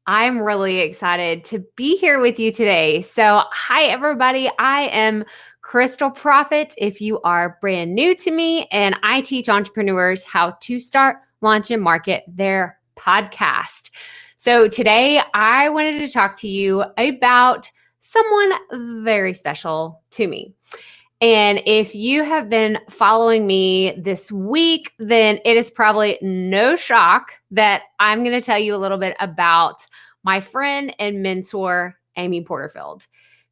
I'm really excited to be here with you today. So, hi, everybody. I am Crystal Profit. If you are brand new to me, and I teach entrepreneurs how to start, launch, and market their podcast. So, today I wanted to talk to you about someone very special to me. And if you have been following me this week, then it is probably no shock that I'm going to tell you a little bit about my friend and mentor, Amy Porterfield.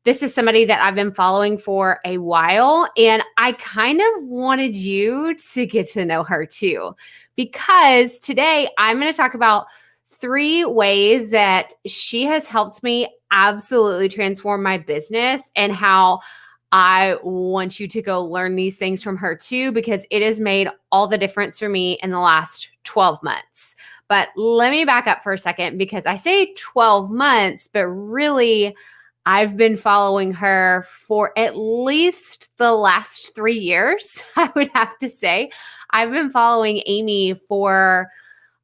This is somebody that I've been following for a while, and I kind of wanted you to get to know her too, because today I'm going to talk about 3 ways that she has helped me absolutely transform my business and how I want you to go learn these things from her too, because it has made all the difference for me in the last 12 months. But let me back up for a second, because I say 12 months, but really I've been following her for at least the last 3 years. I would have to say I've been following Amy for,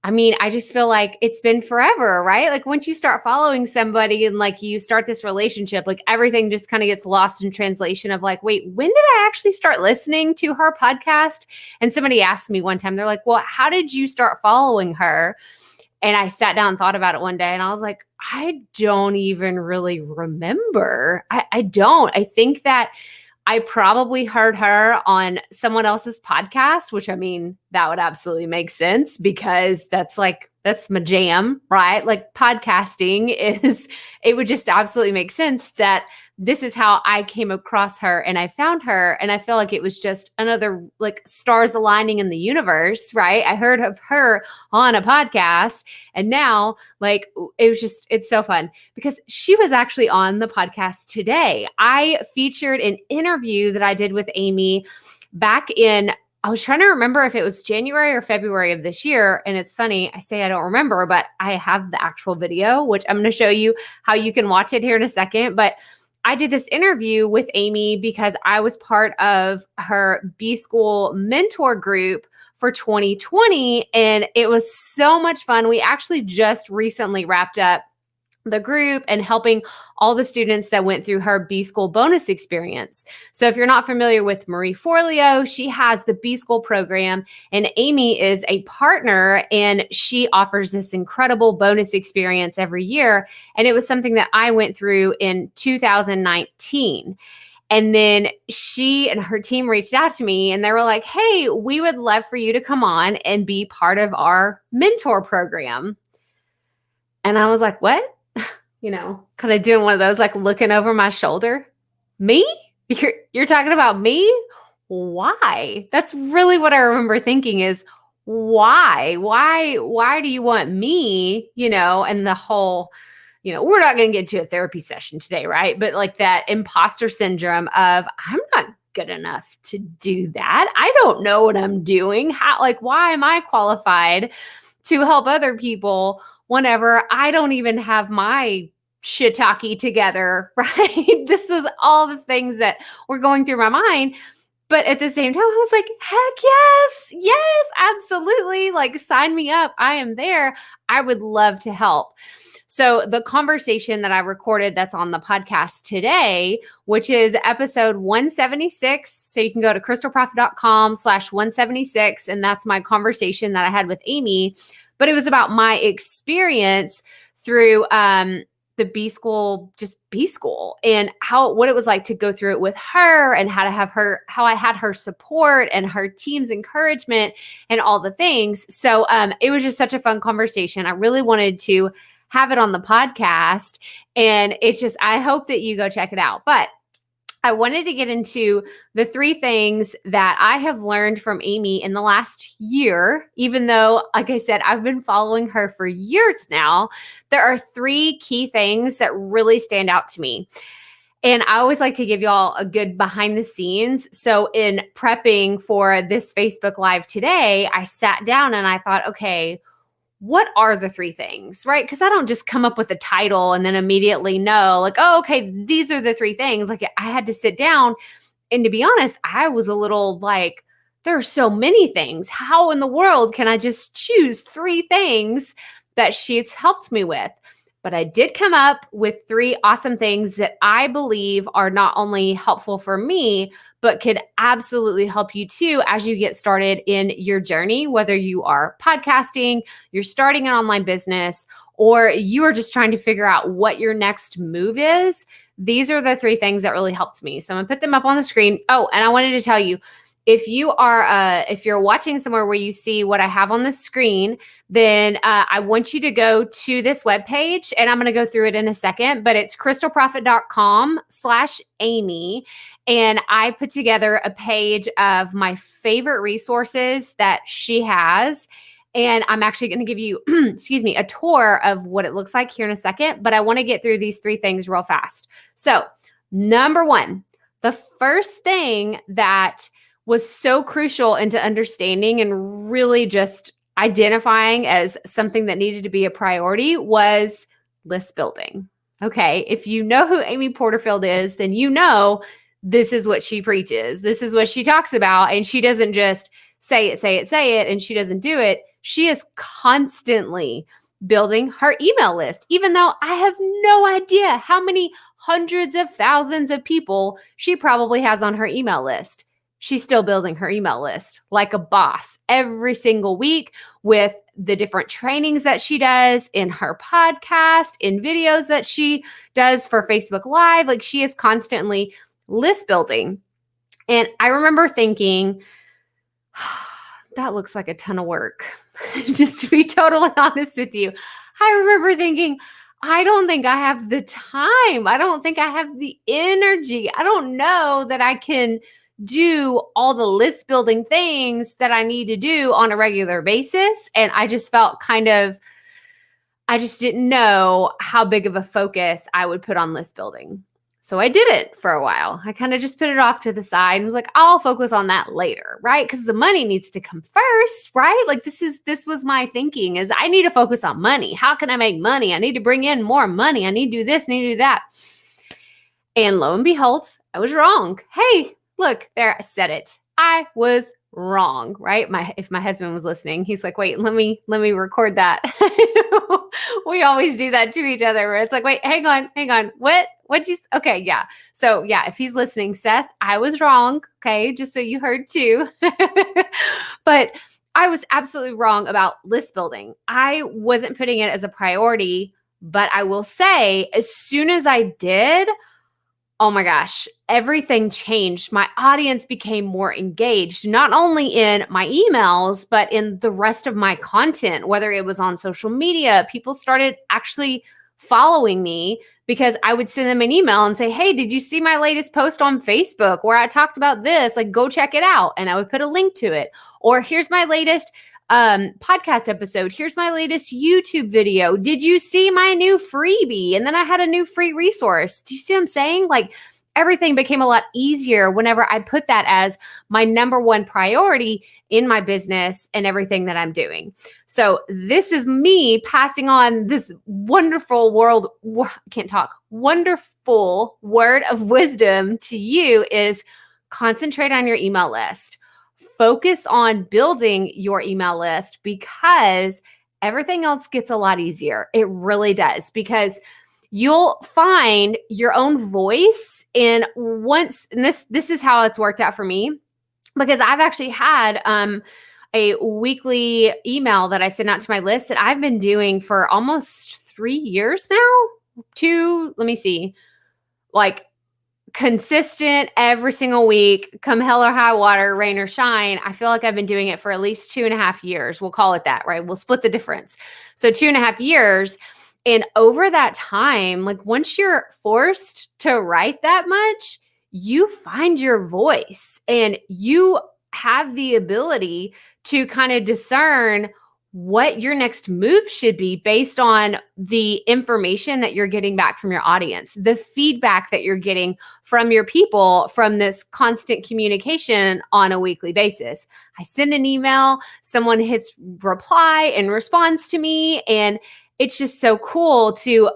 I just feel like it's been forever, right? Like once you start following somebody and like you start this relationship, like everything just kind of gets lost in translation of like, wait, when did I actually start listening to her podcast? And somebody asked me one time, they're like, well, how did you start following her? And I sat down and thought about it one day, and I was like, I don't even really remember. I don't. I think that I probably heard her on someone else's podcast, which that would absolutely make sense, because that's my jam, right? Like podcasting it would just absolutely make sense that this is how I came across her and I found her. And I feel like it was just another like stars aligning in the universe, right? I heard of her on a podcast, and now like it's so fun because she was actually on the podcast today. I featured an interview that I did with Amy back in, I was trying to remember if it was January or February of this year. And it's funny, I say I don't remember, but I have the actual video, which I'm going to show you how you can watch it here in a second. But I did this interview with Amy because I was part of her B School mentor group for 2020. And it was so much fun. We actually just recently wrapped up the group and helping all the students that went through her B School bonus experience. So if you're not familiar with Marie Forleo, she has the B School program, and Amy is a partner, and she offers this incredible bonus experience every year. And it was something that I went through in 2019. And then she and her team reached out to me and they were like, hey, we would love for you to come on and be part of our mentor program. And I was like, what? Kind of doing one of those, like looking over my shoulder. Me? You're talking about me? Why? That's really what I remember thinking is, why? Why do you want me? And the whole, we're not going to get to a therapy session today, right? But like that imposter syndrome of, I'm not good enough to do that. I don't know what I'm doing. Why am I qualified to help other people whenever I don't even have my shiitake together, right? This is all the things that were going through my mind. But at the same time, I was like, heck yes, absolutely. Like, sign me up. I am there. I would love to help. So the conversation that I recorded that's on the podcast today, which is episode 176. So you can go to crystalprofit.com/176. And that's my conversation that I had with Amy. But it was about my experience through the B School, just B School, and what it was like to go through it with her, and how I had her support and her team's encouragement and all the things. So it was just such a fun conversation. I really wanted to have it on the podcast, and I hope that you go check it out. But I wanted to get into the 3 things that I have learned from Amy in the last year, even though, like I said, I've been following her for years now. There are 3 key things that really stand out to me. And I always like to give y'all a good behind the scenes. So in prepping for this Facebook Live today, I sat down and I thought, okay, what are the 3 things, right? Because I don't just come up with a title and then immediately know like, oh, okay, these are the 3 things. Like I had to sit down, and to be honest, I was a little like, there are so many things. How in the world can I just choose 3 things that she's helped me with? But I did come up with 3 awesome things that I believe are not only helpful for me, but could absolutely help you too as you get started in your journey, whether you are podcasting, you're starting an online business, or you are just trying to figure out what your next move is. These are the 3 things that really helped me. So I'm gonna put them up on the screen. Oh, and I wanted to tell you, if you're watching somewhere where you see what I have on the screen, then I want you to go to this webpage, and I'm going to go through it in a second, but it's crystalprofit.com/Amy. And I put together a page of my favorite resources that she has. And I'm actually going to give you, excuse me, a tour of what it looks like here in a second, but I want to get through these 3 things real fast. So number 1, the first thing that was so crucial into understanding and really just identifying as something that needed to be a priority was list building. Okay, if you know who Amy Porterfield is, then you know this is what she preaches. This is what she talks about. And she doesn't just say it, and she doesn't do it. She is constantly building her email list, even though I have no idea how many hundreds of thousands of people she probably has on her email list. She's still building her email list like a boss every single week with the different trainings that she does in her podcast, in videos that she does for Facebook Live. Like, she is constantly list building. And I remember thinking, that looks like a ton of work. Just to be totally honest with you, I remember thinking, I don't think I have the time. I don't think I have the energy. I don't know that I can do all the list building things that I need to do on a regular basis. And I just felt I just didn't know how big of a focus I would put on list building. So I did it for a while. I kind of just put it off to the side and was like, I'll focus on that later, right? Because the money needs to come first, right? Like, this was my thinking, is I need to focus on money. How can I make money? I need to bring in more money. I need to do this, need to do that. And lo and behold, I was wrong. Hey, look, there, I said it. I was wrong, right? If my husband was listening, he's like, wait, let me record that. We always do that to each other, where it's like, wait, hang on. What'd you, okay, yeah. So yeah, if he's listening, Seth, I was wrong. Okay. Just so you heard too. But I was absolutely wrong about list building. I wasn't putting it as a priority, but I will say, as soon as I did, oh my gosh, everything changed. My audience became more engaged, not only in my emails, but in the rest of my content, whether it was on social media. People started actually following me because I would send them an email and say, hey, did you see my latest post on Facebook where I talked about this? Like, go check it out. And I would put a link to it. Or here's my latest podcast episode. Here's my latest YouTube video. Did you see my new freebie? And then I had a new free resource. Do you see what I'm saying? Like, everything became a lot easier whenever I put that as my number 1 priority in my business and everything that I'm doing. So this is me passing on this wonderful wonderful word of wisdom to you, is concentrate on your email list. Focus on building your email list, because everything else gets a lot easier. It really does, because you'll find your own voice. And this is how it's worked out for me, because I've actually had a weekly email that I send out to my list that I've been doing for almost 3 years now. Like, consistent every single week, come hell or high water, rain or shine. I feel like I've been doing it for at least 2.5 years. We'll call it that, right? We'll split the difference. So 2.5 years. And over that time, like, once you're forced to write that much, you find your voice and you have the ability to kind of discern what your next move should be based on the information that you're getting back from your audience, the feedback that you're getting from your people, from this constant communication on a weekly basis. I send an email, someone hits reply and responds to me, and it's just so cool to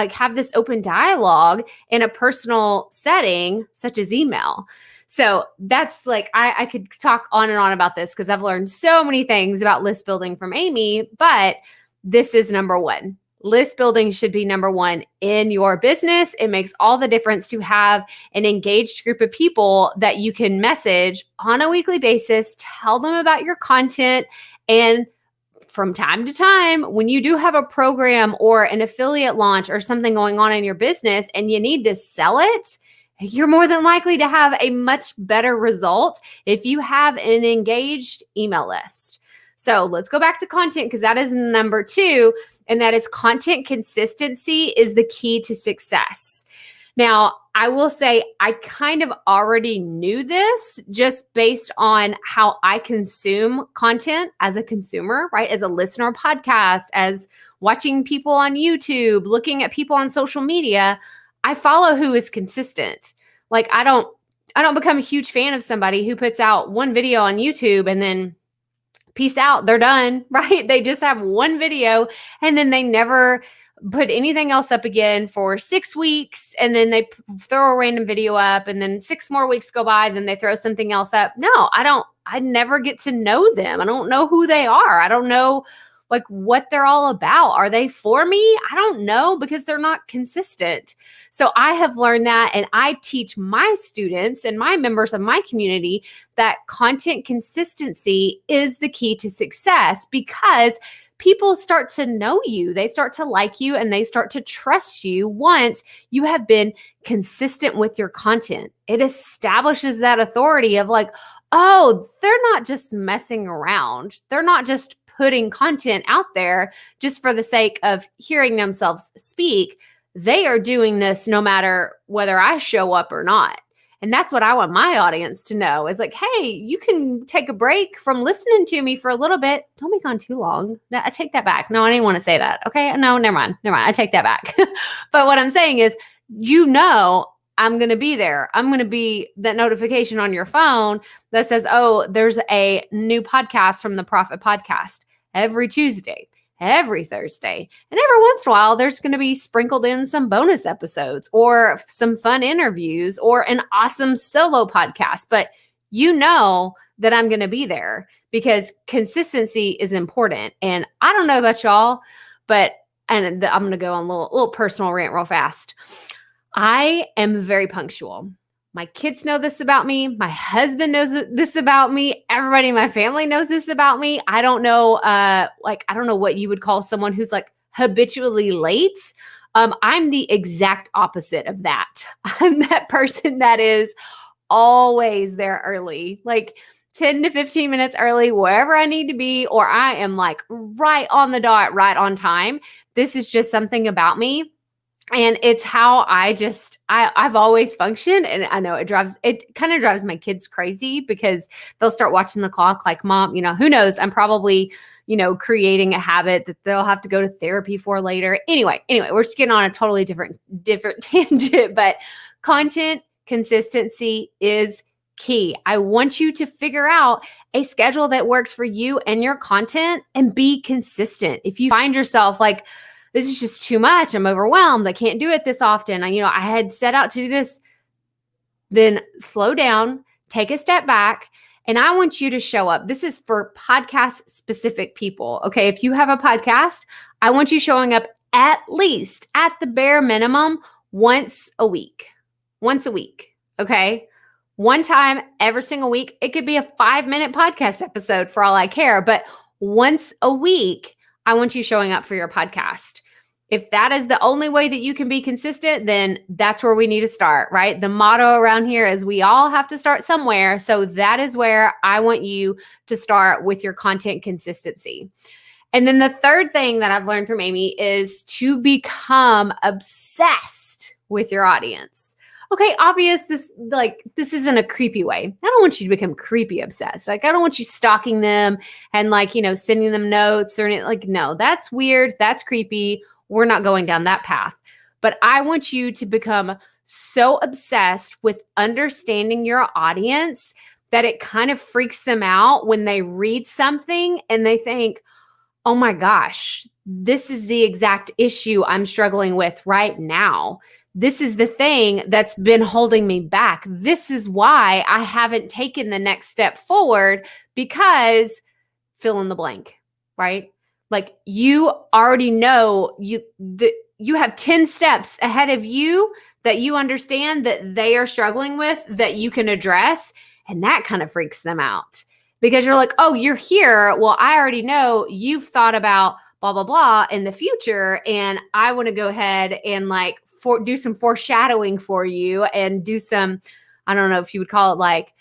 have this open dialogue in a personal setting such as email. So that's like, I could talk on and on about this because I've learned so many things about list building from Amy, but this is number 1. List building should be number one in your business. It makes all the difference to have an engaged group of people that you can message on a weekly basis, tell them about your content, and from time to time, when you do have a program or an affiliate launch or something going on in your business and you need to sell it, you're more than likely to have a much better result if you have an engaged email list. So let's go back to content, because that is number two, and that is content consistency is the key to success. Now, I will say I kind of already knew this just based on how I consume content as a consumer, right? As a listener of podcast, as watching people on YouTube, looking at people on social media. I follow who is consistent. Like I don't become a huge fan of somebody who puts out one video on YouTube and then peace out, they're done, right? They just have one video and then they never put anything else up again for 6 weeks, and then they throw a random video up, and then 6 more weeks go by, then they throw something else up. No, I never get to know them. I don't know who they are. I don't know like what they're all about. Are they for me? I don't know, because they're not consistent. So I have learned that, and I teach my students and my members of my community that content consistency is the key to success, because people start to know you, they start to like you, and they start to trust you once you have been consistent with your content. It establishes that authority of like, oh, they're not just messing around. They're not just putting content out there just for the sake of hearing themselves speak. They are doing this no matter whether I show up or not. And that's what I want my audience to know is like, hey, you can take a break from listening to me for a little bit. Don't be gone too long. No, I take that back. No, I didn't want to say that. Okay. No, never mind. I take that back. But what I'm saying is, I'm going to be there. I'm going to be that notification on your phone that says, oh, there's a new podcast from the Profit Podcast every Tuesday, every Thursday. And every once in a while, there's going to be sprinkled in some bonus episodes or some fun interviews or an awesome solo podcast. But you know that I'm going to be there because consistency is important. And I don't know about y'all, but I'm going to go on a little personal rant real fast. I am very punctual. My kids know this about me. My husband knows this about me. Everybody in my family knows this about me. I don't know, I don't know what you would call someone who's like habitually late. I'm the exact opposite of that. I'm that person that is always there early, like 10 to 15 minutes early, wherever I need to be, or I am like right on the dot, right on time. This is just something about me. And it's how I've always functioned. And I know it kind of drives my kids crazy because they'll start watching the clock like, Mom, who knows? I'm probably, creating a habit that they'll have to go to therapy for later. Anyway, we're just getting on a totally different tangent, but content consistency is key. I want you to figure out a schedule that works for you and your content and be consistent. If you find yourself like, this is just too much, I'm overwhelmed, I can't do it this often, I had set out to do this, then slow down, take a step back, and I want you to show up. This is for podcast specific people. Okay. If you have a podcast, I want you showing up at least at the bare minimum once a week. Okay. One time every single week. It could be a 5-minute podcast episode for all I care, but once a week, I want you showing up for your podcast. If that is the only way that you can be consistent, then that's where we need to start, right? The motto around here is we all have to start somewhere. So that is where I want you to start with your content consistency. And then the third thing that I've learned from Amy is to become obsessed with your audience. Okay, obvious, this isn't a creepy way. I don't want you to become creepy obsessed. Like, I don't want you stalking them and sending them notes or anything. No, that's weird. That's creepy. We're not going down that path. But I want you to become so obsessed with understanding your audience that it kind of freaks them out when they read something and they think, oh my gosh, this is the exact issue I'm struggling with right now. This is the thing that's been holding me back. This is why I haven't taken the next step forward, because fill in the blank, right? Like you already know you have 10 steps ahead of you that you understand that they are struggling with that you can address. And that kind of freaks them out because you're like, oh, you're here. Well, I already know you've thought about blah, blah, blah in the future. And I want to go ahead and like do some foreshadowing for you and do some, I don't know if you would call it like,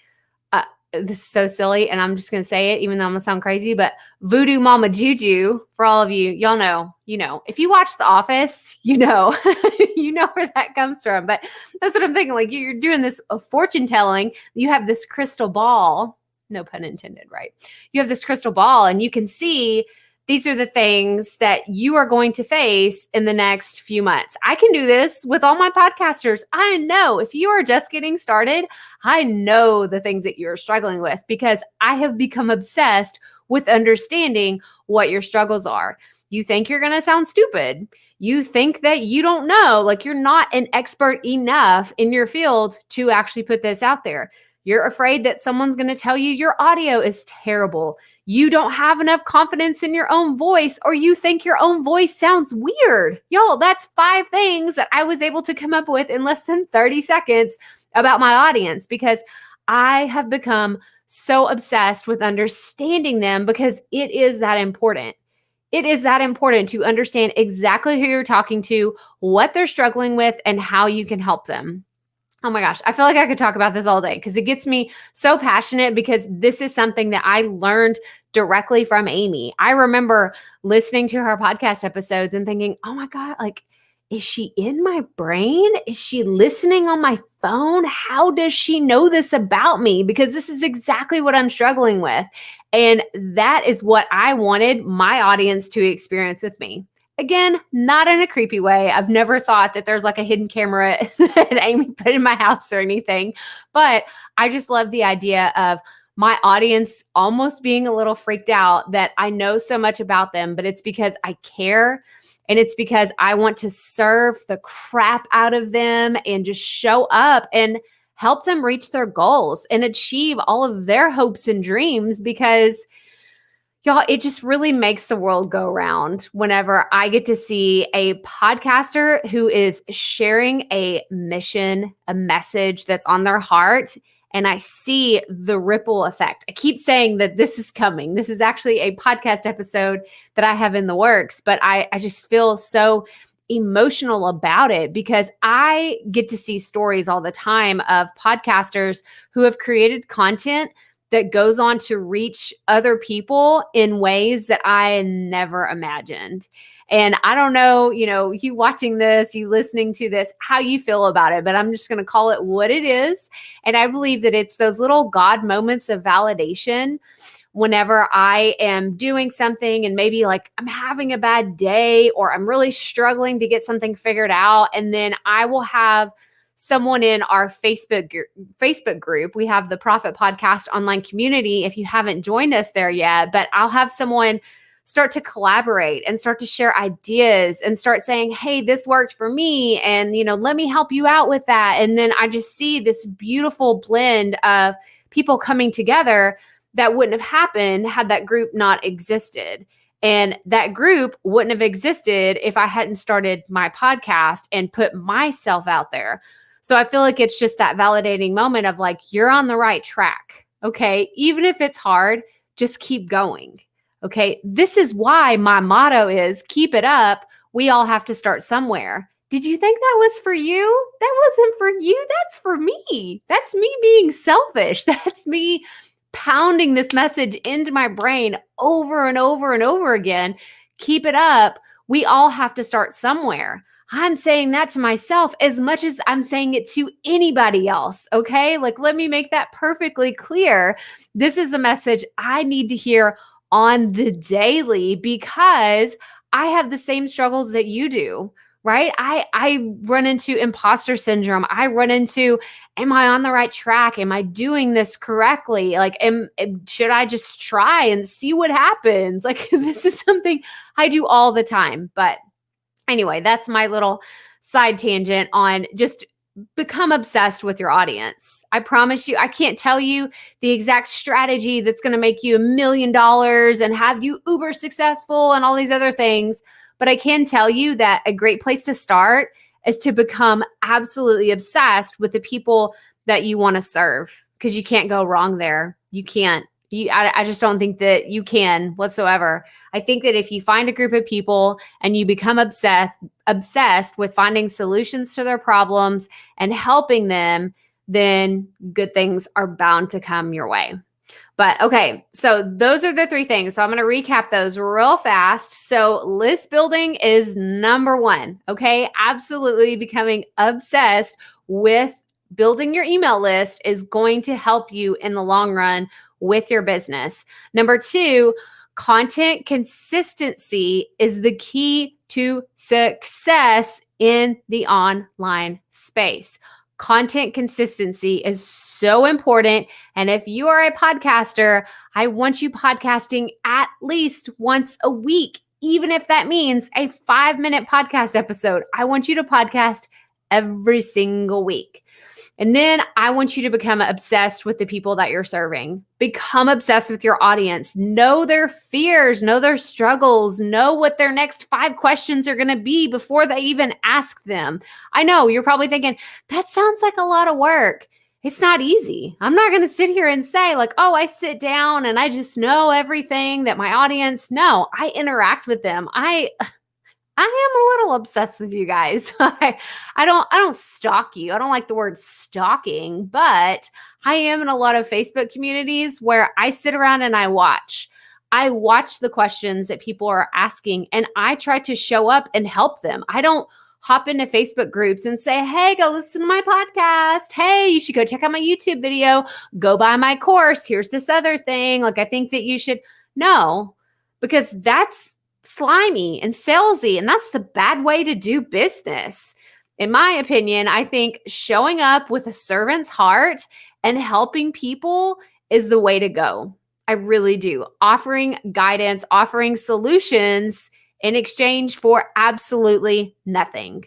this is so silly, and I'm just going to say it, even though I'm going to sound crazy, but voodoo mama juju for all of you, y'all know, if you watch The Office, you know where that comes from. But that's what I'm thinking. Like you're doing this fortune telling. You have this crystal ball, no pun intended, right? You have this crystal ball and you can see these are the things that you are going to face in the next few months. I can do this with all my podcasters. I know if you are just getting started, I know the things that you're struggling with because I have become obsessed with understanding what your struggles are. You think you're going to sound stupid. You think that you don't know, like you're not an expert enough in your field to actually put this out there. You're afraid that someone's going to tell you your audio is terrible. You don't have enough confidence in your own voice, or you think your own voice sounds weird. Y'all, that's 5 things that I was able to come up with in less than 30 seconds about my audience because I have become so obsessed with understanding them because it is that important. It is that important to understand exactly who you're talking to, what they're struggling with, and how you can help them. Oh my gosh, I feel like I could talk about this all day because it gets me so passionate because this is something that I learned directly from Amy. I remember listening to her podcast episodes and thinking, oh my God, like, is she in my brain? Is she listening on my phone? How does she know this about me? Because this is exactly what I'm struggling with. And that is what I wanted my audience to experience with me. Again, not in a creepy way. I've never thought that there's like a hidden camera that Amy put in my house or anything, but I just love the idea of my audience almost being a little freaked out that I know so much about them, but it's because I care and it's because I want to serve the crap out of them and just show up and help them reach their goals and achieve all of their hopes and dreams because y'all, it just really makes the world go round whenever I get to see a podcaster who is sharing a mission, a message that's on their heart, and I see the ripple effect. I keep saying that this is coming. This is actually a podcast episode that I have in the works, but I just feel so emotional about it because I get to see stories all the time of podcasters who have created content that goes on to reach other people in ways that I never imagined. And I don't know, you watching this, you listening to this, how you feel about it, but I'm just going to call it what it is. And I believe that it's those little God moments of validation whenever I am doing something and maybe like I'm having a bad day or I'm really struggling to get something figured out. And then I will have someone in our Facebook group. We have the Profit Podcast online community. If you haven't joined us there yet, but I'll have someone start to collaborate and start to share ideas and start saying, hey, this worked for me. And, let me help you out with that. And then I just see this beautiful blend of people coming together that wouldn't have happened had that group not existed. And that group wouldn't have existed if I hadn't started my podcast and put myself out there. So I feel like it's just that validating moment of like, you're on the right track. Okay. Even if it's hard, just keep going. Okay. This is why my motto is keep it up. We all have to start somewhere. Did you think that was for you? That wasn't for you. That's for me. That's me being selfish. That's me pounding this message into my brain over and over and over again. Keep it up. We all have to start somewhere. I'm saying that to myself as much as I'm saying it to anybody else. Okay. Like, let me make that perfectly clear. This is a message I need to hear on the daily because I have the same struggles that you do, right? I run into imposter syndrome. I run into, am I on the right track? Am I doing this correctly? Like, should I just try and see what happens? Like, this is something I do all the time. But anyway, that's my little side tangent on just become obsessed with your audience. I promise you, I can't tell you the exact strategy that's going to make you $1 million and have you uber successful and all these other things. But I can tell you that a great place to start is to become absolutely obsessed with the people that you want to serve, because you can't go wrong there. You can't. I just don't think that you can whatsoever. I think that if you find a group of people and you become obsessed with finding solutions to their problems and helping them, then good things are bound to come your way. But okay, so those are the 3 things. So I'm going to recap those real fast. So list building is number 1. Okay, absolutely becoming obsessed with building your email list is going to help you in the long run with your business. Number 2, content consistency is the key to success in the online space. Content consistency is so important. And if you are a podcaster, I want you podcasting at least once a week, even if that means a 5-minute podcast episode. I want you to podcast every single week. And then I want you to become obsessed with the people that you're serving. Become obsessed with your audience. Know their fears, know their struggles, know what their next 5 questions are going to be before they even ask them. I know you're probably thinking, that sounds like a lot of work. It's not easy. I'm not going to sit here and say like, oh, I sit down and I just know everything that my audience. No, I interact with them. I am a little obsessed with you guys. I don't stalk you. I don't like the word stalking, but I am in a lot of Facebook communities where I sit around and I watch. I watch the questions that people are asking and I try to show up and help them. I don't hop into Facebook groups and say, hey, go listen to my podcast. Hey, you should go check out my YouTube video. Go buy my course. Here's this other thing. Like, I think that you should. No, because that's slimy and salesy, and that's the bad way to do business. In my opinion, I think showing up with a servant's heart and helping people is the way to go. I really do. Offering guidance, offering solutions in exchange for absolutely nothing.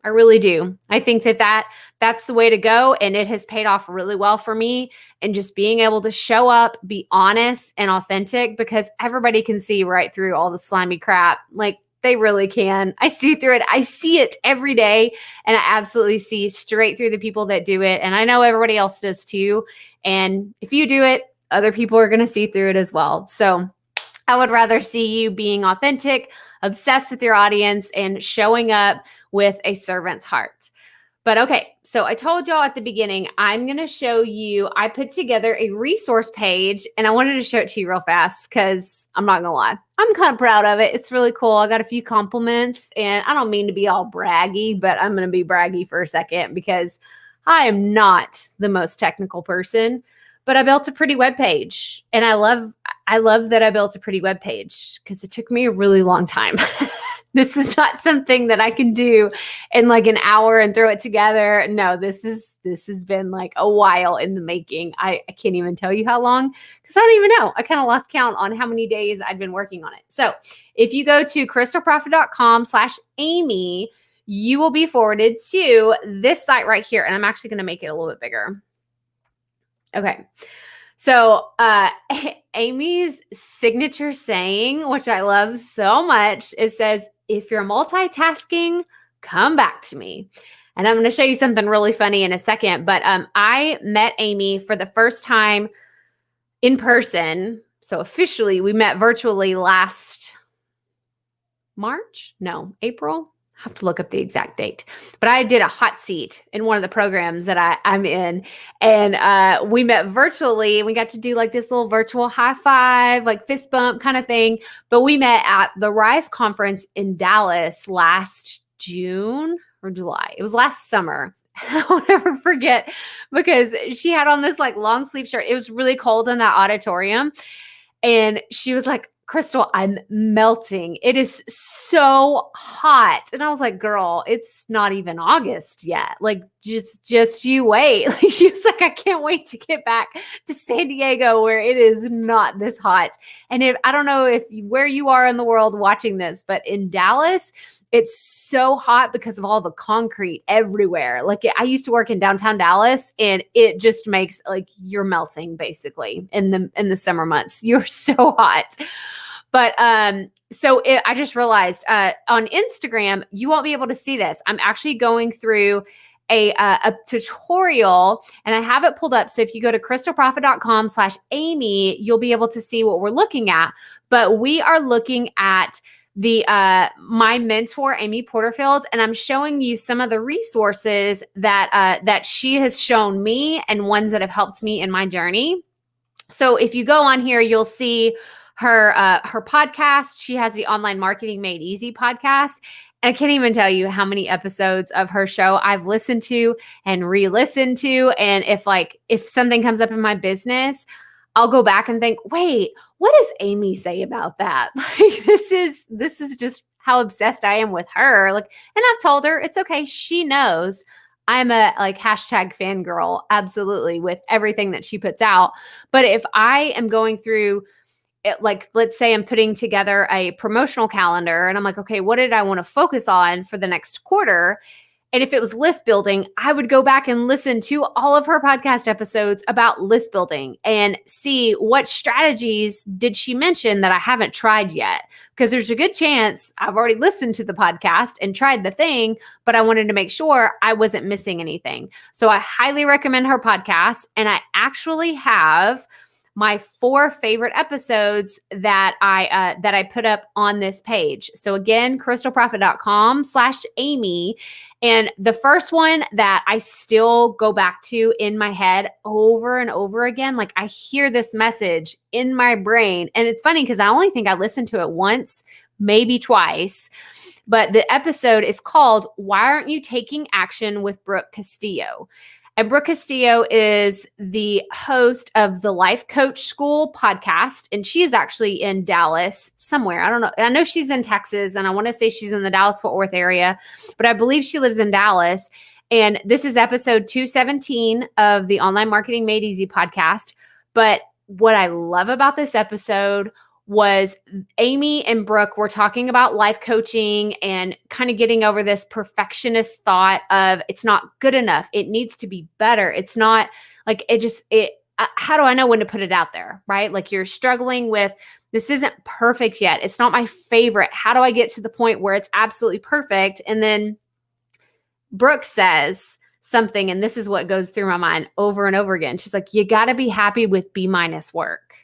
I really do. I think that's the way to go. And it has paid off really well for me. And just being able to show up, be honest and authentic, because everybody can see right through all the slimy crap. Like, they really can. I see through it. I see it every day. And I absolutely see straight through the people that do it. And I know everybody else does too. And if you do it, other people are going to see through it as well. So I would rather see you being authentic, obsessed with your audience, and showing up with a servant's heart. But okay, so I told y'all at the beginning, I'm going to show you, I put together a resource page and I wanted to show it to you real fast because I'm not going to lie, I'm kind of proud of it. It's really cool. I got a few compliments and I don't mean to be all braggy, but I'm going to be braggy for a second because I am not the most technical person, but I built a pretty web page and I love that I built a pretty web page because it took me a really long time. This is not something that I can do in like an hour and throw it together. No, this has been like a while in the making. I can't even tell you how long because I don't even know. I kind of lost count on how many days I'd been working on it. So if you go to crystalprofit.com/Amy, you will be forwarded to this site right here. And I'm actually going to make it a little bit bigger. Okay. So Amy's signature saying, which I love so much, it says, if you're multitasking, come back to me. And I'm going to show you something really funny in a second. But I met Amy for the first time in person. So officially, we met virtually last April. I have to look up the exact date, but I did a hot seat in one of the programs that I'm in, and we met virtually. We got to do like this little virtual high five, like fist bump kind of thing. But we met at the Rise conference in Dallas last June or July. It was last summer. I'll never forget because she had on this like long sleeve shirt. It was really cold in that auditorium, and she was like, Crystal, I'm melting. It is so hot. And I was like, girl, it's not even August yet. Like, just you wait. Like, she was like, I can't wait to get back to San Diego where it is not this hot. And I don't know where you are in the world watching this, but in Dallas, it's so hot because of all the concrete everywhere. Like I used to work in downtown Dallas, and it just makes like you're melting basically in the summer months. You're so hot. But I just realized on Instagram, you won't be able to see this. I'm actually going through a tutorial, and I have it pulled up. So if you go to crystalprofit.com/Amy, you'll be able to see what we're looking at. But we are looking at the my mentor, Amy Porterfield, and I'm showing you some of the resources that she has shown me and ones that have helped me in my journey. So if you go on here, you'll see her podcast. She has the Online Marketing Made Easy podcast. I can't even tell you how many episodes of her show I've listened to and re-listened to. And if something comes up in my business, I'll go back and think, wait, what does Amy say about that? Like this is just how obsessed I am with her. Like, and I've told her it's okay. She knows I'm a hashtag fangirl, absolutely, with everything that she puts out. But if I am going through it, like, let's say I'm putting together a promotional calendar and I'm like, okay, what did I want to focus on for the next quarter? And if it was list building, I would go back and listen to all of her podcast episodes about list building and see what strategies did she mention that I haven't tried yet. Because there's a good chance I've already listened to the podcast and tried the thing, but I wanted to make sure I wasn't missing anything. So I highly recommend her podcast. And I actually have my 4 favorite episodes that I put up on this page. So again, crystalprofit.com/Amy. And the first one that I still go back to in my head over and over again, like I hear this message in my brain. And it's funny because I only think I listened to it once, maybe twice. But the episode is called "Why Aren't You Taking Action with Brooke Castillo?" And Brooke Castillo is the host of the Life Coach School podcast. And she is actually in Dallas somewhere. I don't know. I know she's in Texas, and I want to say she's in the Dallas-Fort Worth area, but I believe she lives in Dallas. And this is episode 217 of the Online Marketing Made Easy podcast. But what I love about this episode was Amy and Brooke were talking about life coaching and kind of getting over this perfectionist thought of it's not good enough. It needs to be better. It's not like how do I know when to put it out there, right? Like you're struggling with, this isn't perfect yet. It's not my favorite. How do I get to the point where it's absolutely perfect? And then Brooke says something, and this is what goes through my mind over and over again. She's like, you got to be happy with B- work.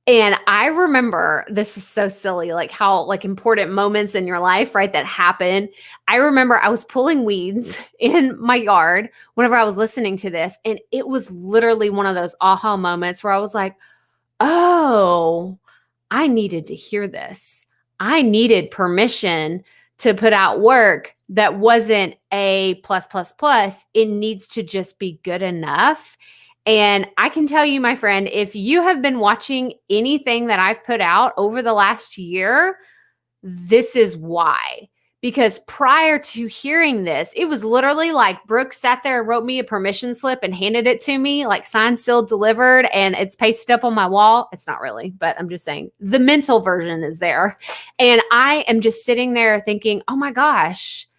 And I remember, this is so silly, like how important moments in your life, right, that happen. I remember I was pulling weeds in my yard whenever I was listening to this. And it was literally one of those aha moments where I was like, oh, I needed to hear this. I needed permission to put out work that wasn't A+++. It needs to just be good enough. And I can tell you, my friend, if you have been watching anything that I've put out over the last year, this is why. Because prior to hearing this, it was literally like Brooke sat there and wrote me a permission slip and handed it to me, like signed, sealed, delivered, and it's pasted up on my wall. It's not really, but I'm just saying the mental version is there. And I am just sitting there thinking, oh my gosh,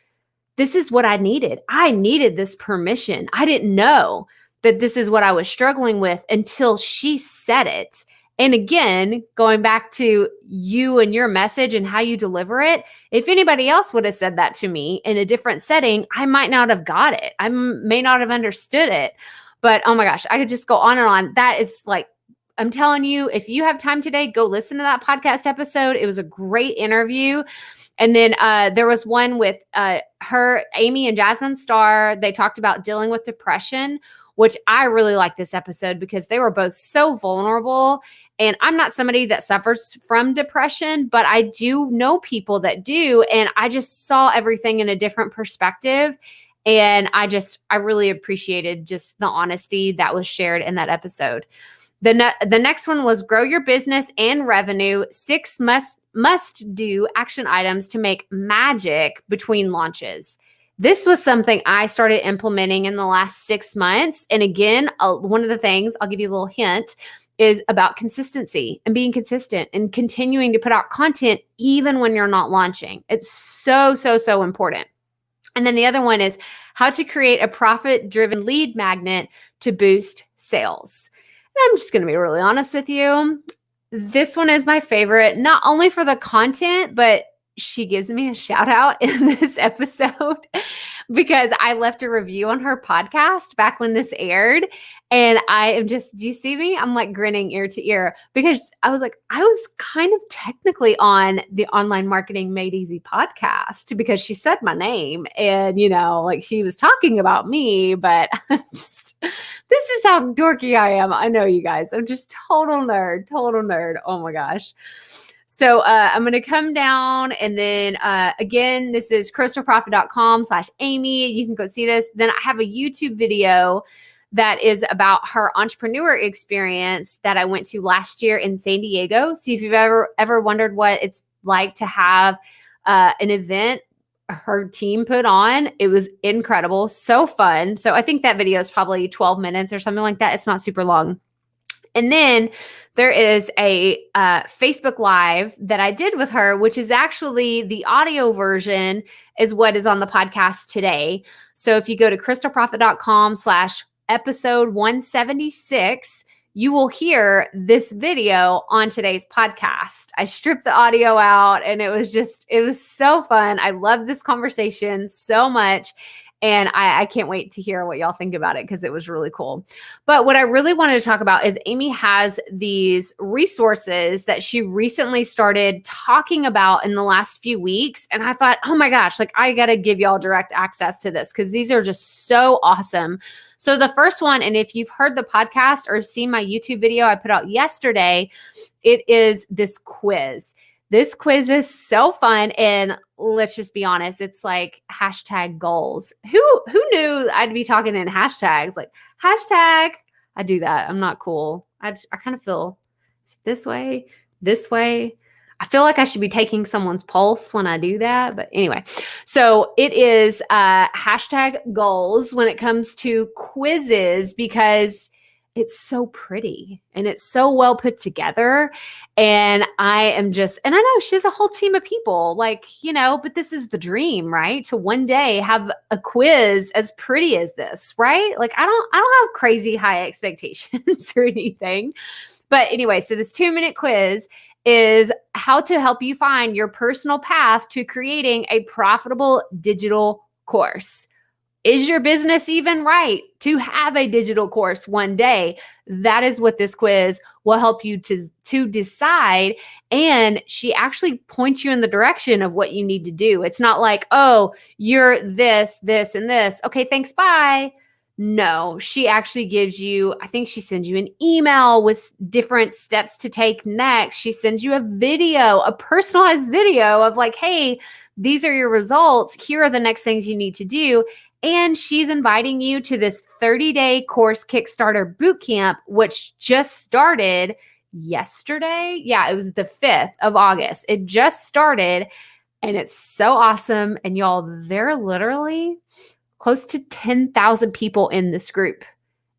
this is what I needed. I needed this permission. I didn't know that this is what I was struggling with until she said it. And again, going back to you and your message and how you deliver it, if anybody else would have said that to me in a different setting, I might not have got it. I may not have understood it. But oh my gosh, I could just go on and on. That is like, I'm telling you, if you have time today, go listen to that podcast episode. It was a great interview. And then there was one with Amy and Jasmine Starr. They talked about dealing with depression, which I really like this episode because they were both so vulnerable. And I'm not somebody that suffers from depression, but I do know people that do. And I just saw everything in a different perspective. And I really appreciated just the honesty that was shared in that episode. The next one was grow your business and revenue, 6 must do action items to make magic between launches. This was something I started implementing in the last 6 months. And again, one of the things, I'll give you a little hint, is about consistency and being consistent and continuing to put out content even when you're not launching. It's so, so, so important. And then the other one is how to create a profit-driven lead magnet to boost sales. And I'm just going to be really honest with you. This one is my favorite, not only for the content, but she gives me a shout out in this episode because I left a review on her podcast back when this aired. And I am just, do you see me? I'm like grinning ear to ear because I was like, I was kind of technically on the Online Marketing Made Easy podcast because she said my name and, like she was talking about me, but I'm just, this is how dorky I am. I know you guys, I'm just total nerd. Oh my gosh. So I'm going to come down and then again, this is crystalprofit.com/Amy. You can go see this. Then I have a YouTube video that is about her entrepreneur experience that I went to last year in San Diego. So if you've ever wondered what it's like to have an event her team put on, it was incredible. So fun. So I think that video is probably 12 minutes or something like that. It's not super long. And then there is a Facebook Live that I did with her, which is actually the audio version is what is on the podcast today. So if you go to crystalprofit.com/episode 176, you will hear this video on today's podcast. I stripped the audio out and it was so fun. I love this conversation so much. And I can't wait to hear what y'all think about it because it was really cool. But what I really wanted to talk about is Amy has these resources that she recently started talking about in the last few weeks. And I thought, oh my gosh, like I got to give y'all direct access to this because these are just so awesome. So the first one, and if you've heard the podcast or seen my YouTube video I put out yesterday, it is this quiz. This quiz is so fun. And let's just be honest, it's like hashtag goals. Who knew I'd be talking in hashtags? Like hashtag, I do that. I'm not cool. I kind of feel this way. I feel like I should be taking someone's pulse when I do that. But anyway, so it is hashtag goals when it comes to quizzes because it's so pretty and it's so well put together. And I know she has a whole team of people but this is the dream, right? To one day have a quiz as pretty as this, right? Like I don't have crazy high expectations or anything. But anyway, so this 2-minute quiz is how to help you find your personal path to creating a profitable digital course. Is your business even right to have a digital course one day? That is what this quiz will help you to decide. And she actually points you in the direction of what you need to do. It's not like, oh, you're this, this, and this. Okay, thanks, bye. No, she actually gives you, I think she sends you an email with different steps to take next. She sends you a video, a personalized video of like, hey, these are your results. Here are the next things you need to do. And she's inviting you to this 30-day course Kickstarter bootcamp, which just started yesterday. Yeah, it was the 5th of August. It just started and it's so awesome. And y'all, there are literally close to 10,000 people in this group.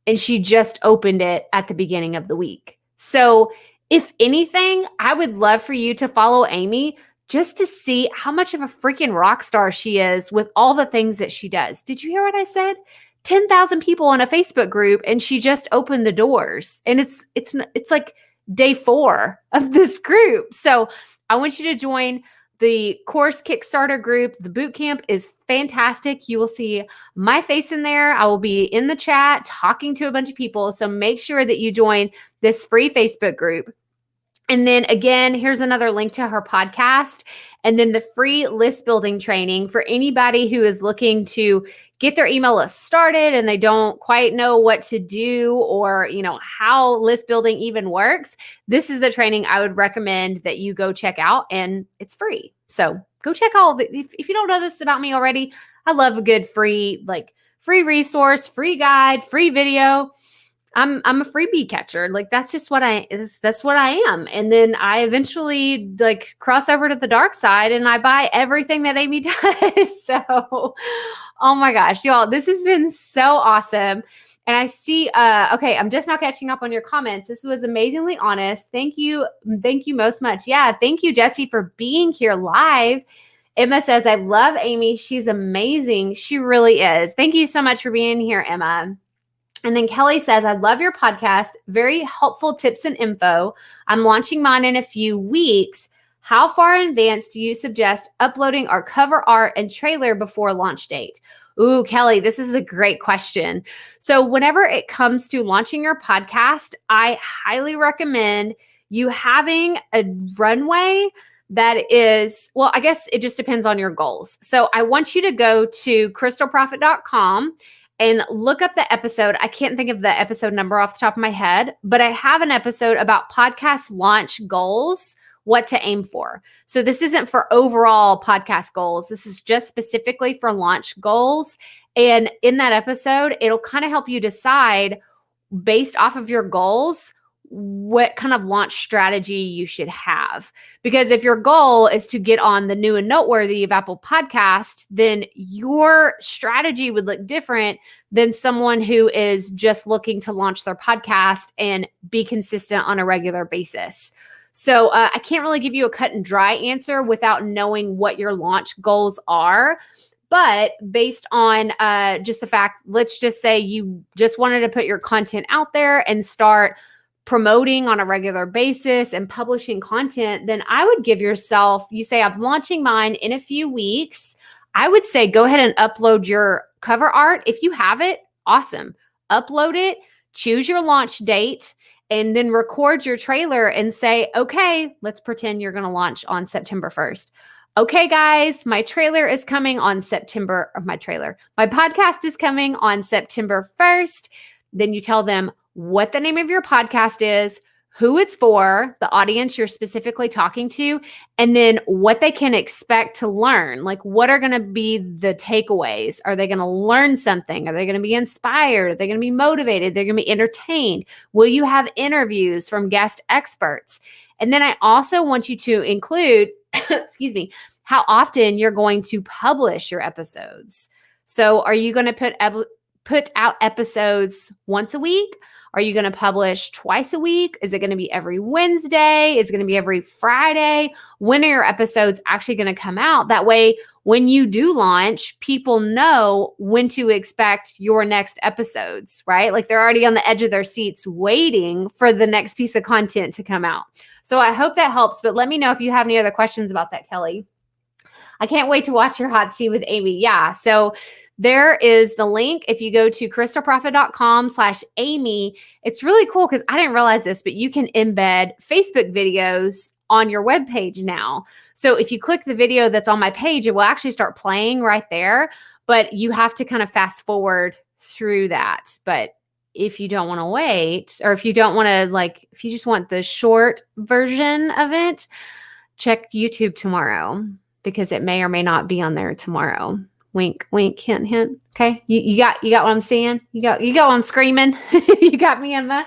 And she just opened it at the beginning of the week. So if anything, I would love for you to follow Amy just to see how much of a freaking rock star she is with all the things that she does. Did you hear what I said? 10,000 people in a Facebook group and she just opened the doors. And it's like day 4 of this group. So I want you to join the course Kickstarter group. The bootcamp is fantastic. You will see my face in there. I will be in the chat talking to a bunch of people. So make sure that you join this free Facebook group. And then again, here's another link to her podcast. And then the free list building training for anybody who is looking to get their email list started and they don't quite know what to do or, how list building even works. This is the training I would recommend that you go check out and it's free. So go check all the, if you don't know this about me already, I love a good free resource, free guide, free video. I'm a freebie catcher. Like that's just that's what I am. And then I eventually cross over to the dark side and I buy everything that Amy does. So, oh my gosh, y'all, this has been so awesome. And I see, okay, I'm just now catching up on your comments. This was amazingly honest. Thank you. Thank you most much. Yeah. Thank you, Jesse, for being here live. Emma says, I love Amy. She's amazing. She really is. Thank you so much for being here, Emma. And then Kelly says, I love your podcast. Very helpful tips and info. I'm launching mine in a few weeks. How far in advance do you suggest uploading our cover art and trailer before launch date? Ooh, Kelly, this is a great question. So whenever it comes to launching your podcast, I highly recommend you having a runway that is, well, I guess it just depends on your goals. So I want you to go to crystalprofit.com and look up the episode. I can't think of the episode number off the top of my head, but I have an episode about podcast launch goals, what to aim for. So this isn't for overall podcast goals. This is just specifically for launch goals. And in that episode, it'll kind of help you decide based off of your goals, what kind of launch strategy you should have. Because if your goal is to get on the new and noteworthy of Apple Podcast, then your strategy would look different than someone who is just looking to launch their podcast and be consistent on a regular basis. So I can't really give you a cut and dry answer without knowing what your launch goals are. But based on just the fact, let's just say you just wanted to put your content out there and start promoting on a regular basis and publishing content, then I would give yourself, you say, I'm launching mine in a few weeks. I would say, go ahead and upload your cover art. If you have it, awesome. Upload it, choose your launch date, and then record your trailer and say, okay, let's pretend you're going to launch on September 1st. Okay, guys, my trailer is coming on my podcast is coming on September 1st. Then you tell them what the name of your podcast is, who it's for, the audience you're specifically talking to, and then what they can expect to learn. Like, what are going to be the takeaways? Are they going to learn something? Are they going to be inspired? Are they going to be motivated? They're going to be entertained. Will you have interviews from guest experts? And then I also want you to include, excuse me, how often you're going to publish your episodes. So are you going to put out episodes once a week? Are you going to publish twice a week? Is it going to be every Wednesday? Is it going to be every Friday? When are your episodes actually going to come out? That way, when you do launch, people know when to expect your next episodes, right? Like they're already on the edge of their seats waiting for the next piece of content to come out. So I hope that helps, but let me know if you have any other questions about that, Kelly. I can't wait to watch your hot seat with Amy. Yeah. So there is the link. If you go to crystalprofit.com/Amy, it's really cool because I didn't realize this, but you can embed Facebook videos on your webpage now. So if you click the video that's on my page, it will actually start playing right there, but you have to kind of fast forward through that. But if you don't want to wait, or if you don't want to, like, if you just want the short version of it, check YouTube tomorrow because it may or may not be on there tomorrow. Wink, wink, hint, hint. Okay. You got what I'm saying? You got what I'm screaming. You got me, Emma.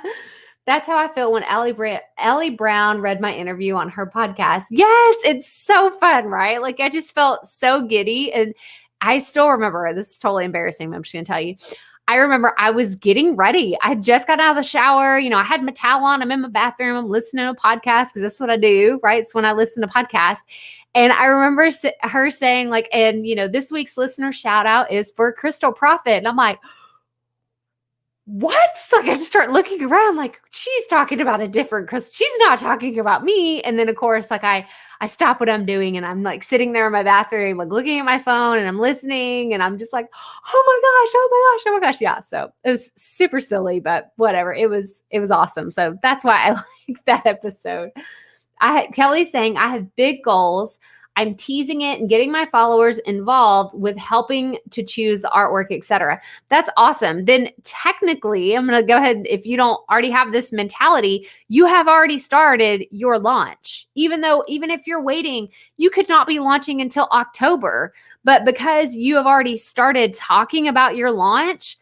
That's how I feel when Allie Brown read my interview on her podcast. Yes, it's so fun, right? Like I just felt so giddy. And I still remember, this is totally embarrassing, but I'm just going to tell you. I remember I was getting ready. I had just got out of the shower. You know, I had my towel on. I'm in my bathroom. I'm listening to a podcast because that's what I do, right? It's when I listen to podcasts. And I remember her saying like, and you know, this week's listener shout out is for Crystal Profit. And I'm like, what? So I just start looking around like she's talking about a different Crystal. She's not talking about me. And then of course, like I stop what I'm doing and I'm like sitting there in my bathroom, like looking at my phone and I'm listening and I'm just like, oh my gosh, oh my gosh, oh my gosh. Yeah. So it was super silly, but whatever. It was awesome. So that's why I like that episode. Kelly's saying I have big goals. I'm teasing it and getting my followers involved with helping to choose the artwork, etc. That's awesome. Then technically, I'm going to go ahead. If you don't already have this mentality, you have already started your launch. Even if you're waiting, you could not be launching until October. But because you have already started talking about your launch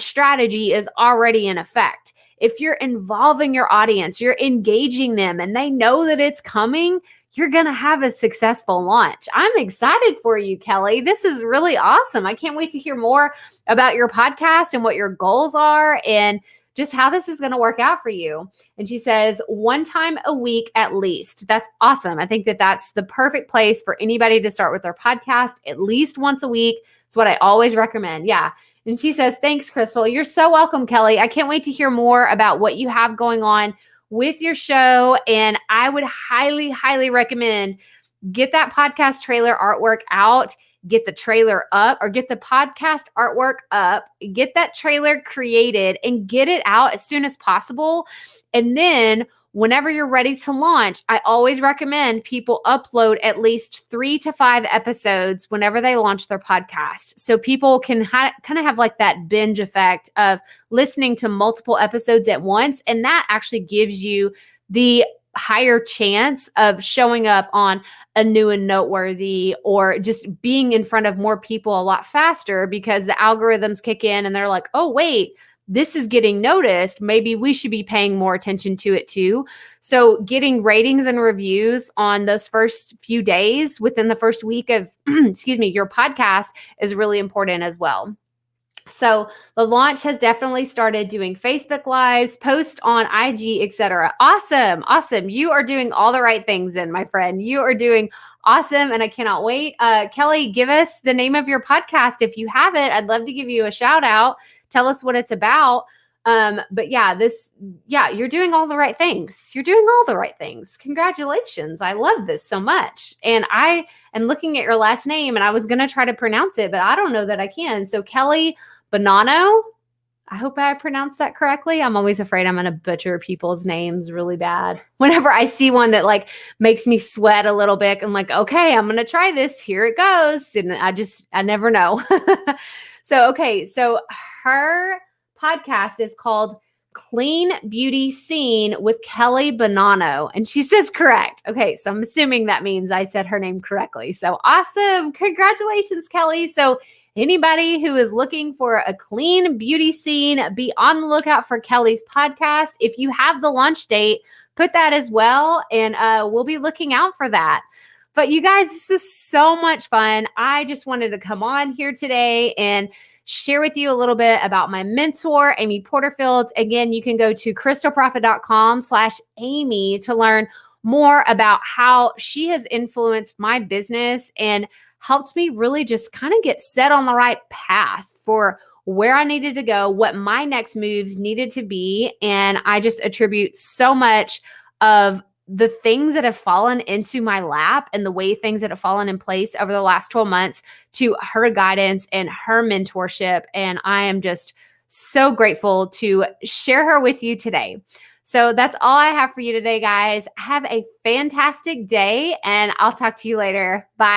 strategy is already in effect. If you're involving your audience, you're engaging them and they know that it's coming, you're going to have a successful launch. I'm excited for you, Kelly. This is really awesome. I can't wait to hear more about your podcast and what your goals are and just how this is going to work out for you. And she says, 1 time a week at least. That's awesome. I think that that's the perfect place for anybody to start with their podcast, at least once a week. It's what I always recommend. Yeah. And she says, thanks, Crystal. You're so welcome, Kelly. I can't wait to hear more about what you have going on with your show. And I would highly, highly recommend get that podcast trailer artwork out, get the trailer up, or get the podcast artwork up, get that trailer created and get it out as soon as possible. And then whenever you're ready to launch, I always recommend people upload at least 3 to 5 episodes whenever they launch their podcast. So people can kind of have like that binge effect of listening to multiple episodes at once. And that actually gives you the higher chance of showing up on a new and noteworthy or just being in front of more people a lot faster because the algorithms kick in and they're like, oh, wait, this is getting noticed. Maybe we should be paying more attention to it too. So getting ratings and reviews on those first few days within the first week of, your podcast is really important as well. So the launch has definitely started doing Facebook Lives, post on IG, etc. Awesome. Awesome. You are doing all the right things then, my friend. You are doing awesome. And I cannot wait. Kelly, give us the name of your podcast. If you have it, I'd love to give you a shout out. Tell us what it's about. But you're doing all the right things. You're doing all the right things. Congratulations. I love this so much. And I am looking at your last name and I was going to try to pronounce it, but I don't know that I can. So Kelly Bonanno, I hope I pronounced that correctly. I'm always afraid I'm going to butcher people's names really bad. Whenever I see one that like makes me sweat a little bit, I'm like, okay, I'm going to try this. Here it goes. And I never know. So her podcast is called Clean Beauty Scene with Kelly Bonanno. And she says correct. Okay, so I'm assuming that means I said her name correctly. So awesome. Congratulations, Kelly. So anybody who is looking for a clean beauty scene, be on the lookout for Kelly's podcast. If you have the launch date, put that as well. And we'll be looking out for that. But you guys, this is so much fun. I just wanted to come on here today and share with you a little bit about my mentor, Amy Porterfield. Again, you can go to crystalprofit.com/Amy to learn more about how she has influenced my business and helped me really just kind of get set on the right path for where I needed to go, what my next moves needed to be. And I just attribute so much of the things that have fallen into my lap and the way things that have fallen in place over the last 12 months to her guidance and her mentorship. And I am just so grateful to share her with you today. So that's all I have for you today, guys. Have a fantastic day, and I'll talk to you later. Bye.